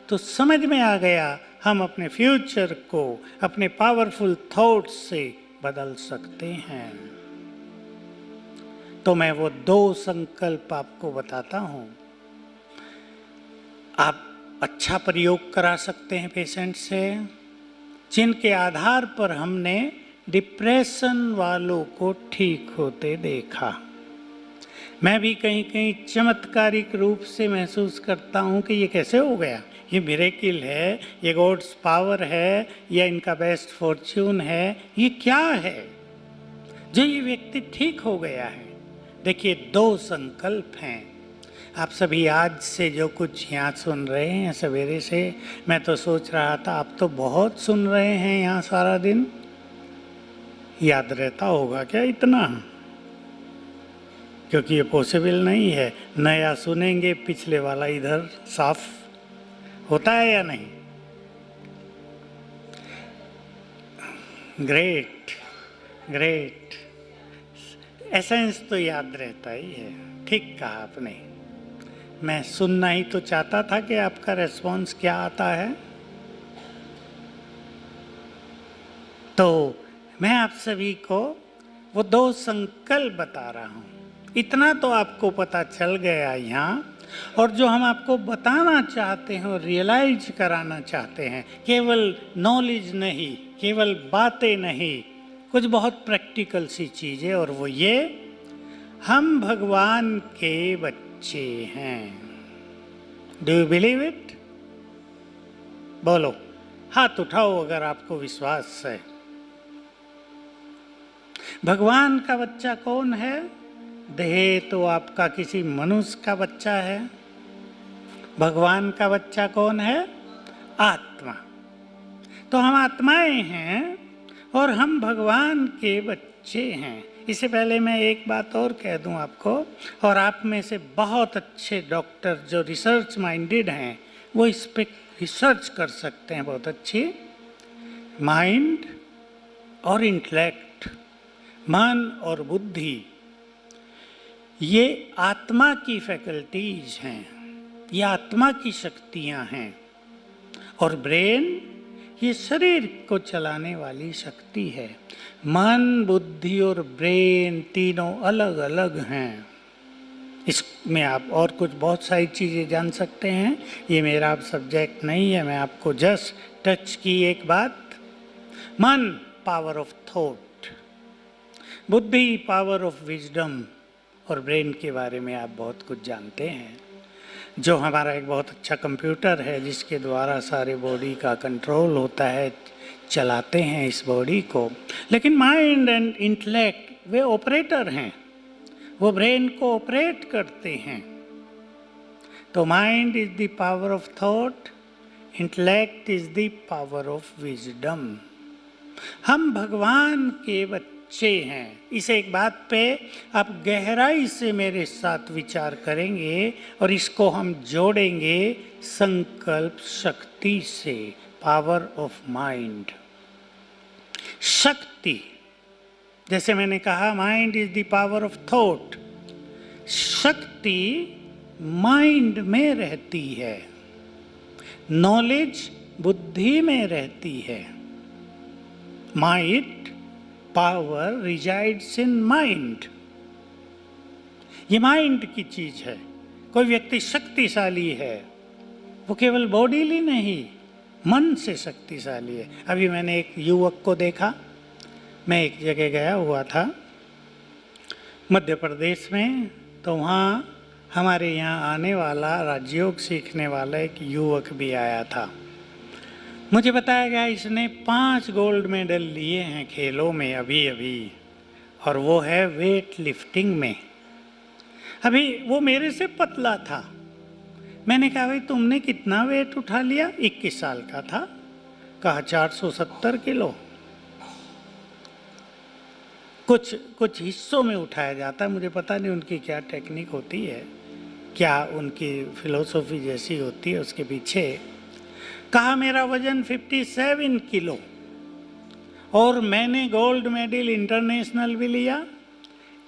तो समझ में आ गया हम अपने फ्यूचर को अपने पावरफुल थॉट्स से बदल सकते हैं। तो मैं वो 2 संकल्प आपको बताता हूं। आप अच्छा प्रयोग करा सकते हैं पेशेंट से, जिनके आधार पर हमने डिप्रेशन वालों को ठीक होते देखा। मैं भी कहीं कहीं चमत्कारिक रूप से महसूस करता हूं कि ये कैसे हो गया, ये मिरेकिल है, ये गॉड्स पावर है, या इनका बेस्ट फॉर्च्यून है, ये क्या है जो ये व्यक्ति ठीक हो गया है। देखिए 2 संकल्प हैं। आप सभी आज से जो कुछ यहाँ सुन रहे हैं सवेरे से, मैं तो सोच रहा था आप तो बहुत सुन रहे हैं यहाँ सारा दिन, याद रहता होगा क्या इतना? क्योंकि ये पॉसिबल नहीं है। नया सुनेंगे, पिछले वाला इधर साफ होता है या नहीं? ग्रेट ग्रेट, एसेंस तो याद रहता ही है। ठीक कहा आपने। मैं सुनना ही तो चाहता था कि आपका रेस्पॉन्स क्या आता है। तो मैं आप सभी को वो 2 संकल्प बता रहा हूं। इतना तो आपको पता चल गया यहाँ, और जो हम आपको बताना चाहते हैं और रियलाइज कराना चाहते हैं, केवल नॉलेज नहीं, केवल बातें नहीं, कुछ बहुत प्रैक्टिकल सी चीज़ें। और वो ये, हम भगवान के बच्चे हैं। Do you believe it? बोलो, हाथ उठाओ अगर आपको विश्वास है। भगवान का बच्चा कौन है? देह तो आपका किसी मनुष्य का बच्चा है। भगवान का बच्चा कौन है? आत्मा। तो हम आत्माएं हैं और हम भगवान के बच्चे हैं। इससे पहले मैं एक बात और कह दूं आपको, और आप में से बहुत अच्छे डॉक्टर जो रिसर्च माइंडेड हैं वो इस पे रिसर्च कर सकते हैं बहुत अच्छी। माइंड और इंटेलेक्ट, मन और बुद्धि, ये आत्मा की फैकल्टीज हैं, ये आत्मा की शक्तियां हैं। और ब्रेन ये शरीर को चलाने वाली शक्ति है। मन, बुद्धि और ब्रेन तीनों अलग अलग हैं। इसमें आप और कुछ बहुत सारी चीज़ें जान सकते हैं, ये मेरा अब सब्जेक्ट नहीं है। मैं आपको जस्ट टच की एक बात। मन पावर ऑफ थॉट, बुद्धि पावर ऑफ विजडम, और ब्रेन के बारे में आप बहुत कुछ जानते हैं, जो हमारा एक बहुत अच्छा कंप्यूटर है जिसके द्वारा सारे बॉडी का कंट्रोल होता है, चलाते हैं इस बॉडी को। लेकिन mind and intellect way operator हैं, वो ब्रेन को ऑपरेट करते हैं। तो mind is the power of thought, intellect is the power of wisdom. हम भगवान के बच्चे हैं। इस एक बात पे आप गहराई से मेरे साथ विचार करेंगे और इसको हम जोड़ेंगे संकल्प शक्ति से, पावर ऑफ माइंड। शक्ति, जैसे मैंने कहा mind is the power of thought, शक्ति माइंड में रहती है, नॉलेज बुद्धि में रहती है। Might power resides in mind. ये माइंड की चीज है। कोई व्यक्ति शक्तिशाली है, वो केवल बॉडीली नहीं, मन से शक्तिशाली है। अभी मैंने एक युवक को देखा, मैं एक जगह गया हुआ था मध्य प्रदेश में, तो वहाँ हमारे यहाँ आने वाला राजयोग सीखने वाला एक युवक भी आया था। मुझे बताया गया इसने 5 गोल्ड मेडल लिए हैं खेलों में अभी अभी, और वो है वेट लिफ्टिंग में। अभी वो मेरे से पतला था। मैंने कहा भाई तुमने कितना वेट उठा लिया? 21 साल का था। कहा 470 किलो। कुछ हिस्सों में उठाया जाता है, मुझे पता नहीं उनकी क्या टेक्निक होती है, क्या उनकी फिलोसॉफी जैसी होती है उसके पीछे। कहा मेरा वजन 57 किलो, और मैंने गोल्ड मेडल इंटरनेशनल भी लिया,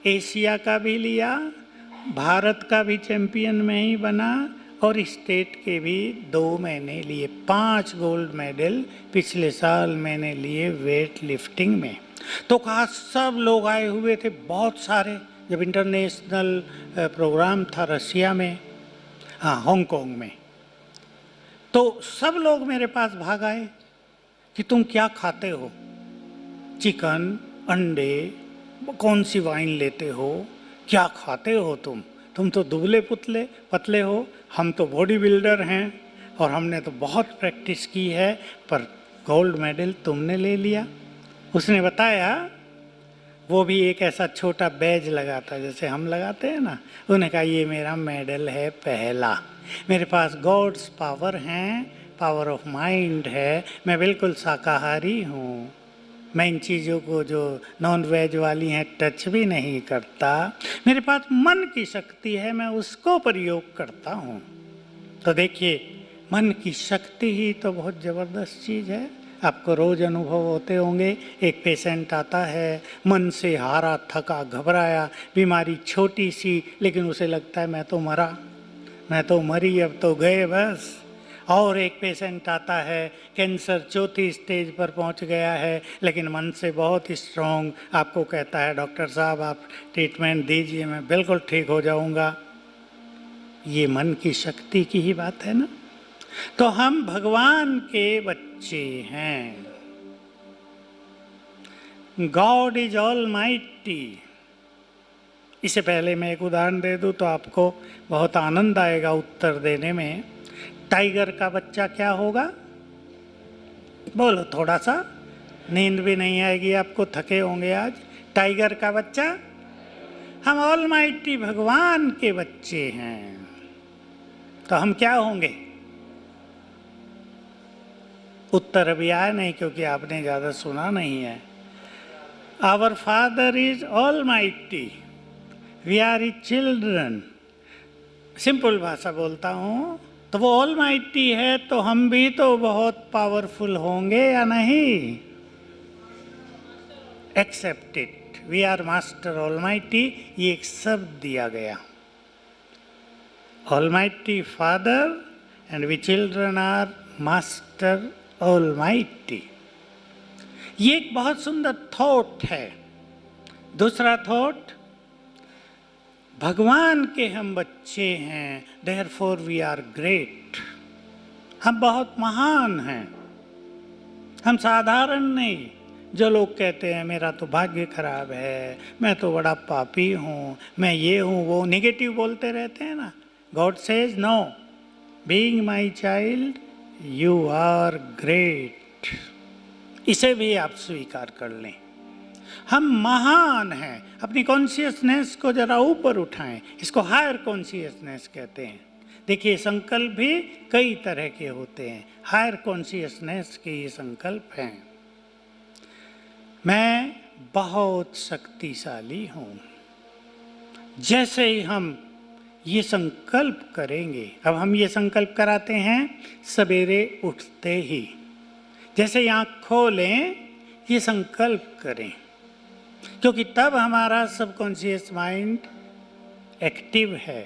एशिया का भी लिया, भारत का भी चैंपियन में ही बना, और स्टेट के भी 2 मैंने लिए। 5 गोल्ड मेडल पिछले साल मैंने लिए वेट लिफ्टिंग में। तो कहा सब लोग आए हुए थे, बहुत सारे। जब इंटरनेशनल प्रोग्राम था रसिया में, हाँ हांगकांग में, तो सब लोग मेरे पास भाग आए कि तुम क्या खाते हो, चिकन, अंडे, कौन सी वाइन लेते हो, क्या खाते हो तुम तो दुबले पुतले पतले हो, हम तो बॉडी बिल्डर हैं और हमने तो बहुत प्रैक्टिस की है, पर गोल्ड मेडल तुमने ले लिया। उसने बताया, वो भी एक ऐसा छोटा बैज लगाता जैसे हम लगाते हैं ना। उन्होंने कहा ये मेरा मेडल है पहला, मेरे पास गॉड्स पावर हैं, पावर ऑफ माइंड है, मैं बिल्कुल शाकाहारी हूँ, मैं इन चीज़ों को जो नॉन वेज वाली हैं टच भी नहीं करता, मेरे पास मन की शक्ति है, मैं उसको प्रयोग करता हूँ। तो देखिए, मन की शक्ति ही तो बहुत ज़बरदस्त चीज़ है। आपको रोज़ अनुभव होते होंगे, एक पेशेंट आता है मन से हारा थका घबराया, बीमारी छोटी सी, लेकिन उसे लगता है मैं तो मरा, मैं तो मरी, अब तो गए बस। और एक पेशेंट आता है, कैंसर 4थी स्टेज पर पहुंच गया है, लेकिन मन से बहुत स्ट्रॉन्ग, आपको कहता है डॉक्टर साहब आप ट्रीटमेंट दीजिए, मैं बिल्कुल ठीक हो जाऊंगा। ये मन की शक्ति की ही बात है ना। तो हम भगवान के बच्चे हैं। God is almighty. इससे पहले मैं एक उदाहरण दे दूं तो आपको बहुत आनंद आएगा उत्तर देने में। टाइगर का बच्चा क्या होगा? बोलो थोड़ा सा, नींद भी नहीं आएगी आपको, थके होंगे आज। टाइगर का बच्चा, हम ऑलमाइटी भगवान के बच्चे हैं, तो हम क्या होंगे? उत्तर अभी आया नहीं क्योंकि आपने ज़्यादा सुना नहीं है। Our father is almighty, we are his children. Simple भाषा बोलता हूँ, तो वो ऑलमाइटी है तो हम भी तो बहुत पावरफुल होंगे या नहीं? Accept it, we are master almighty, ये एक शब्द दिया गया। Almighty father and we children are master almighty. ये एक बहुत सुंदर थॉट है। दूसरा थॉट, भगवान के हम बच्चे हैं, देयरफॉर वी आर ग्रेट। हम बहुत महान हैं, हम साधारण नहीं। जो लोग कहते हैं मेरा तो भाग्य खराब है, मैं तो बड़ा पापी हूँ, मैं ये हूँ वो, निगेटिव बोलते रहते हैं ना। God says no, being my child you are great. इसे भी आप स्वीकार कर लें, हम महान हैं। अपनी कॉन्शियसनेस को जरा ऊपर उठाएं, इसको हायर कॉन्शियसनेस कहते हैं। देखिए, संकल्प भी कई तरह के होते हैं, हायर कॉन्शियसनेस के ये संकल्प हैं। मैं बहुत शक्तिशाली हूँ। जैसे ही हम ये संकल्प करेंगे, अब हम ये संकल्प कराते हैं सवेरे उठते ही, जैसे आँख खोलें ये संकल्प करें, क्योंकि तब हमारा सबकॉन्शियस माइंड एक्टिव है,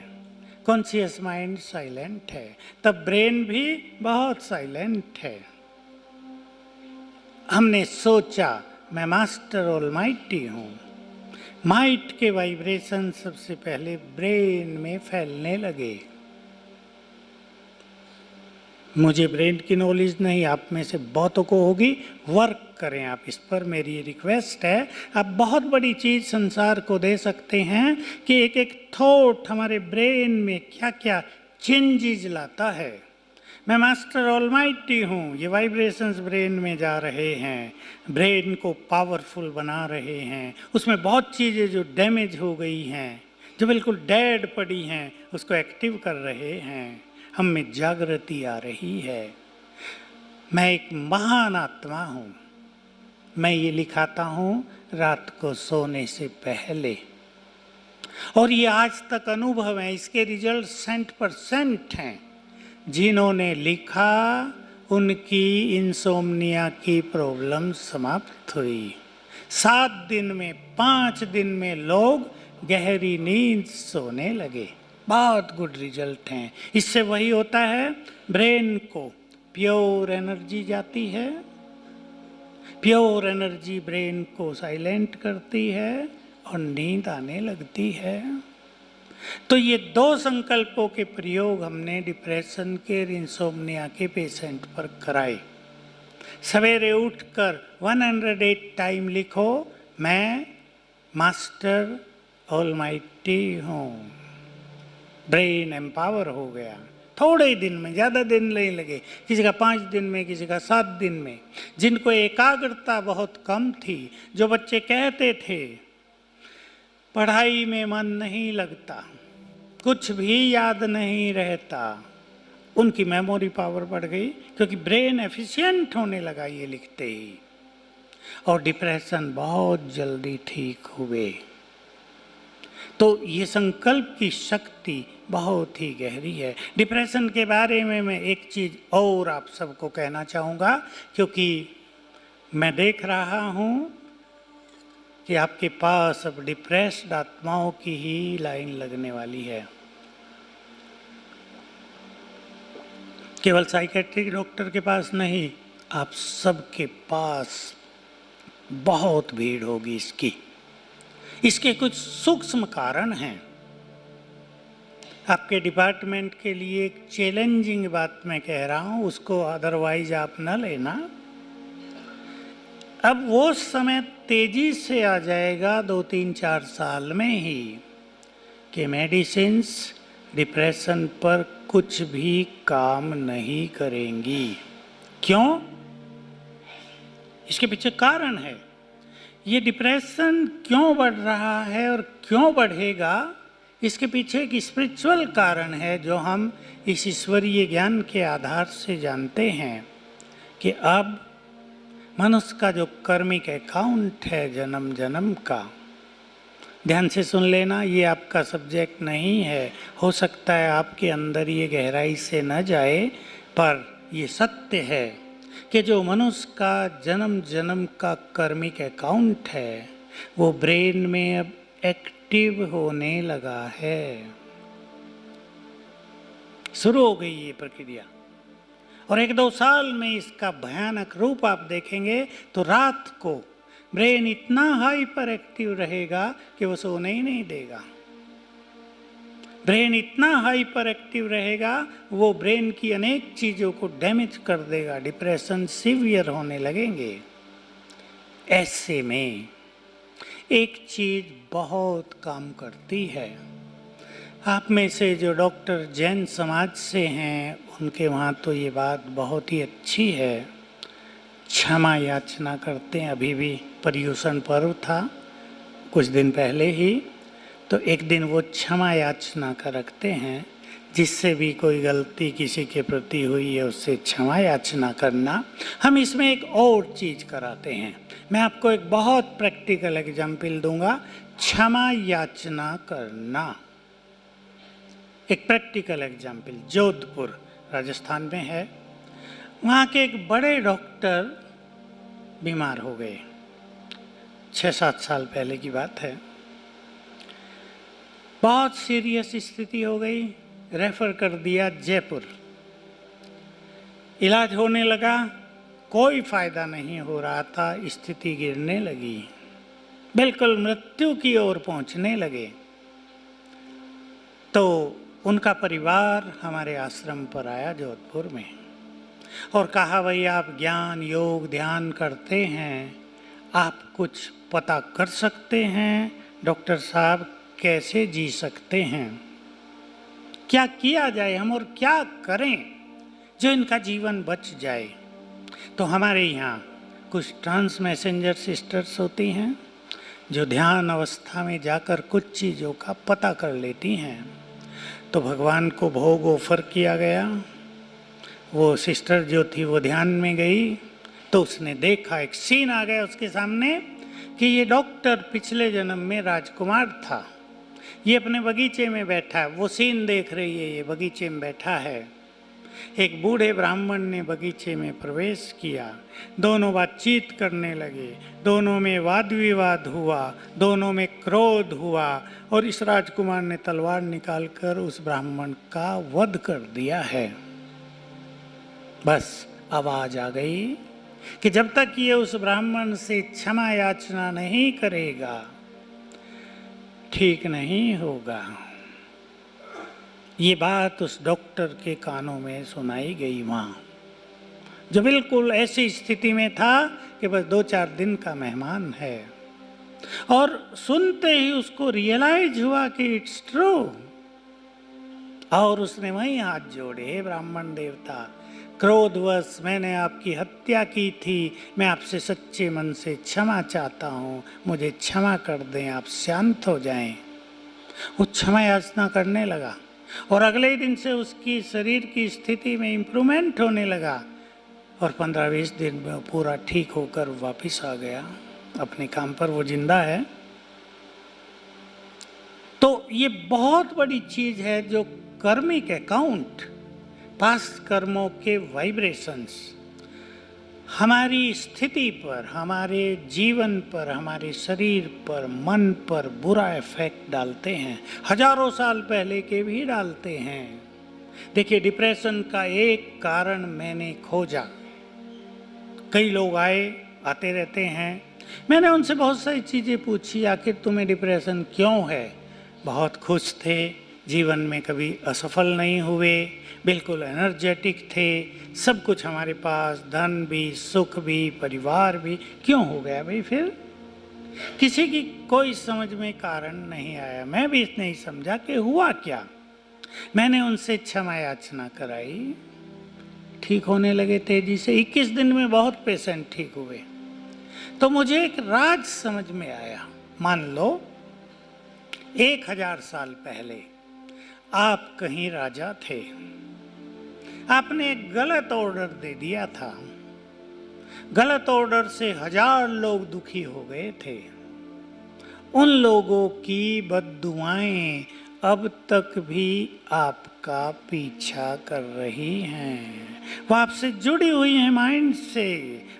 कॉन्शियस माइंड साइलेंट है, तब ब्रेन भी बहुत साइलेंट है। हमने सोचा मैं मास्टर ऑलमाइटी हूँ, माइट के वाइब्रेशन सबसे पहले ब्रेन में फैलने लगे। मुझे ब्रेन की नॉलेज नहीं, आप में से बहुतों को होगी, वर्क करें आप इस पर, मेरी रिक्वेस्ट है। आप बहुत बड़ी चीज़ संसार को दे सकते हैं कि एक एक थॉट हमारे ब्रेन में क्या क्या चेंजेस लाता है। मैं मास्टर ऑलमाइटी हूँ, ये वाइब्रेशंस ब्रेन में जा रहे हैं, ब्रेन को पावरफुल बना रहे हैं। उसमें बहुत चीज़ें जो डैमेज हो गई हैं, जो बिल्कुल डेड पड़ी हैं, उसको एक्टिव कर रहे हैं। हम में जागृति आ रही है। मैं एक महान आत्मा हूँ। मैं ये लिखाता हूँ रात को सोने से पहले, और ये आज तक अनुभव है, इसके रिजल्ट 100% हैं। जिन्होंने लिखा उनकी इंसोम्निया की प्रॉब्लम समाप्त हुई। 7 दिन में, 5 दिन में लोग गहरी नींद सोने लगे। बहुत गुड रिजल्ट हैं। इससे वही होता है, ब्रेन को प्योर एनर्जी जाती है, प्योर एनर्जी ब्रेन को साइलेंट करती है और नींद आने लगती है। तो ये दो संकल्पों के प्रयोग हमने डिप्रेशन के, इंसोम्निया के पेशेंट पर कराए। सवेरे उठकर 108 टाइम लिखो, मैं मास्टर ऑलमाइटी हूँ। ब्रेन एम्पावर हो गया थोड़े ही दिन में, ज़्यादा दिन नहीं लगे, किसी का 5 दिन में, किसी का 7 दिन में। जिनको एकाग्रता बहुत कम थी, जो बच्चे कहते थे पढ़ाई में मन नहीं लगता, कुछ भी याद नहीं रहता, उनकी मेमोरी पावर बढ़ गई, क्योंकि ब्रेन एफिशिएंट होने लगा ये लिखते ही, और डिप्रेशन बहुत जल्दी ठीक हुए। तो ये संकल्प की शक्ति बहुत ही गहरी है। डिप्रेशन के बारे में मैं एक चीज़ और आप सबको कहना चाहूँगा, क्योंकि मैं देख रहा हूँ कि आपके पास अब डिप्रेस्ड आत्माओं की ही लाइन लगने वाली है। केवल साइकेट्रिक डॉक्टर के पास नहीं, आप सबके पास बहुत भीड़ होगी इसकी। इसके कुछ सूक्ष्म कारण हैं। आपके डिपार्टमेंट के लिए एक चैलेंजिंग बात मैं कह रहा हूँ, उसको अदरवाइज आप न लेना। अब वो समय तेजी से आ जाएगा 2-3-4 साल में ही कि मेडिसिन्स डिप्रेशन पर कुछ भी काम नहीं करेंगी। क्यों? इसके पीछे कारण है। ये डिप्रेशन क्यों बढ़ रहा है और क्यों बढ़ेगा, इसके पीछे एक स्पिरिचुअल कारण है जो हम इस ईश्वरीय ज्ञान के आधार से जानते हैं कि अब मनुष्य का जो कर्मिक अकाउंट है जन्म जन्म का, ध्यान से सुन लेना, ये आपका सब्जेक्ट नहीं है, हो सकता है आपके अंदर ये गहराई से न जाए, पर ये सत्य है कि जो मनुष्य का जन्म जन्म का कर्मिक अकाउंट है वो ब्रेन में अब एक्टिव होने लगा है। शुरू हो गई ये प्रक्रिया, और 1-2 साल में इसका भयानक रूप आप देखेंगे। तो रात को ब्रेन इतना हाइपर एक्टिव रहेगा कि वो सोने ही नहीं देगा। ब्रेन इतना हाइपर एक्टिव रहेगा, वो ब्रेन की अनेक चीज़ों को डैमेज कर देगा, डिप्रेशन सीवियर होने लगेंगे। ऐसे में एक चीज़ बहुत काम करती है। आप में से जो डॉक्टर जैन समाज से हैं, उनके वहाँ तो ये बात बहुत ही अच्छी है, क्षमा याचना करते हैं। अभी भी पर्युषण पर्व था कुछ दिन पहले ही, तो एक दिन वो क्षमा याचना का रखते हैं, जिससे भी कोई गलती किसी के प्रति हुई है उससे क्षमा याचना करना। हम इसमें एक और चीज़ कराते हैं। मैं आपको एक बहुत प्रैक्टिकल एग्जाम्पल दूंगा, क्षमा याचना करना। एक प्रैक्टिकल एग्जाम्पल जोधपुर राजस्थान में है। वहाँ के एक बड़े डॉक्टर बीमार हो गए, 6-7 साल पहले की बात है। बहुत सीरियस स्थिति हो गई, रेफर कर दिया जयपुर। इलाज होने लगा, कोई फायदा नहीं हो रहा था, स्थिति गिरने लगी, बिल्कुल मृत्यु की ओर पहुंचने लगे। तो उनका परिवार हमारे आश्रम पर आया जोधपुर में और कहा, भाई आप ज्ञान योग ध्यान करते हैं, आप कुछ पता कर सकते हैं डॉक्टर साहब, कैसे जी सकते हैं, क्या किया जाए हम और क्या करें जो इनका जीवन बच जाए। तो हमारे यहाँ कुछ ट्रांस मैसेंजर सिस्टर्स होती हैं जो ध्यान अवस्था में जाकर कुछ चीज़ों का पता कर लेती हैं। तो भगवान को भोग ऑफर किया गया। वो सिस्टर जो थी वो ध्यान में गई, तो उसने देखा, एक सीन आ गया उसके सामने कि ये डॉक्टर पिछले जन्म में राजकुमार था, ये अपने बगीचे में बैठा है, वो सीन देख रही है, ये बगीचे में बैठा है एक बूढ़े ब्राह्मण ने बगीचे में प्रवेश किया। दोनों बातचीत करने लगे, दोनों में वाद विवाद हुआ, दोनों में क्रोध हुआ और इस राजकुमार ने तलवार निकालकर उस ब्राह्मण का वध कर दिया है। बस आवाज आ गई कि जब तक ये उस ब्राह्मण से क्षमा याचना नहीं करेगा ठीक नहीं होगा। ये बात उस डॉक्टर के कानों में सुनाई गई वहाँ, जो बिल्कुल ऐसी स्थिति में था कि बस 2-4 दिन का मेहमान है। और सुनते ही उसको रियलाइज हुआ कि इट्स ट्रू, और उसने वहीं हाथ जोड़े, हे ब्राह्मण देवता, क्रोधवश मैंने आपकी हत्या की थी, मैं आपसे सच्चे मन से क्षमा चाहता हूँ, मुझे क्षमा कर दें, आप शांत हो जाएं। वो क्षमा याचना करने लगा और अगले ही दिन से उसकी शरीर की स्थिति में इम्प्रूवमेंट होने लगा और 15-20 दिन में पूरा ठीक होकर वापस आ गया अपने काम पर। वो जिंदा है। तो ये बहुत बड़ी चीज है जो कर्मिक अकाउंट, पास्ट कर्मों के वाइब्रेशंस हमारी स्थिति पर, हमारे जीवन पर, हमारे शरीर पर, मन पर बुरा इफेक्ट डालते हैं। हजारों साल पहले के भी डालते हैं। देखिए, डिप्रेशन का एक कारण मैंने खोजा। कई लोग आते रहते हैं, मैंने उनसे बहुत सारी चीज़ें पूछी, आखिर तुम्हें डिप्रेशन क्यों है? बहुत खुश थे, जीवन में कभी असफल नहीं हुए, बिल्कुल एनर्जेटिक थे, सब कुछ हमारे पास, धन भी, सुख भी, परिवार भी, क्यों हो गया भाई? फिर किसी की कोई समझ में कारण नहीं आया। मैं भी नहीं समझा कि हुआ क्या। मैंने उनसे क्षमा याचना कराई, ठीक होने लगे तेजी से। 21 दिन में बहुत पेशेंट ठीक हुए। तो मुझे एक राज समझ में आया। मान लो 1000 साल पहले आप कहीं राजा थे, आपने एक गलत ऑर्डर दे दिया था, गलत ऑर्डर से 1000 लोग दुखी हो गए थे। उन लोगों की बद्दुआएं अब तक भी आपका पीछा कर रही हैं। वो आपसे जुड़ी हुई हैं माइंड से,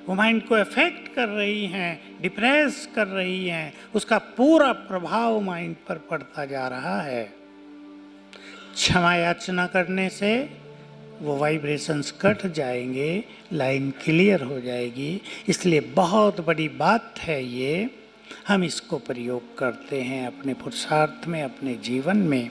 वो माइंड को अफेक्ट कर रही हैं, डिप्रेस कर रही हैं, उसका पूरा प्रभाव माइंड पर पड़ता जा रहा है। क्षमा याचना करने से वो वाइब्रेशंस कट जाएंगे, लाइन क्लियर हो जाएगी। इसलिए बहुत बड़ी बात है ये, हम इसको प्रयोग करते हैं अपने पुरुषार्थ में, अपने जीवन में।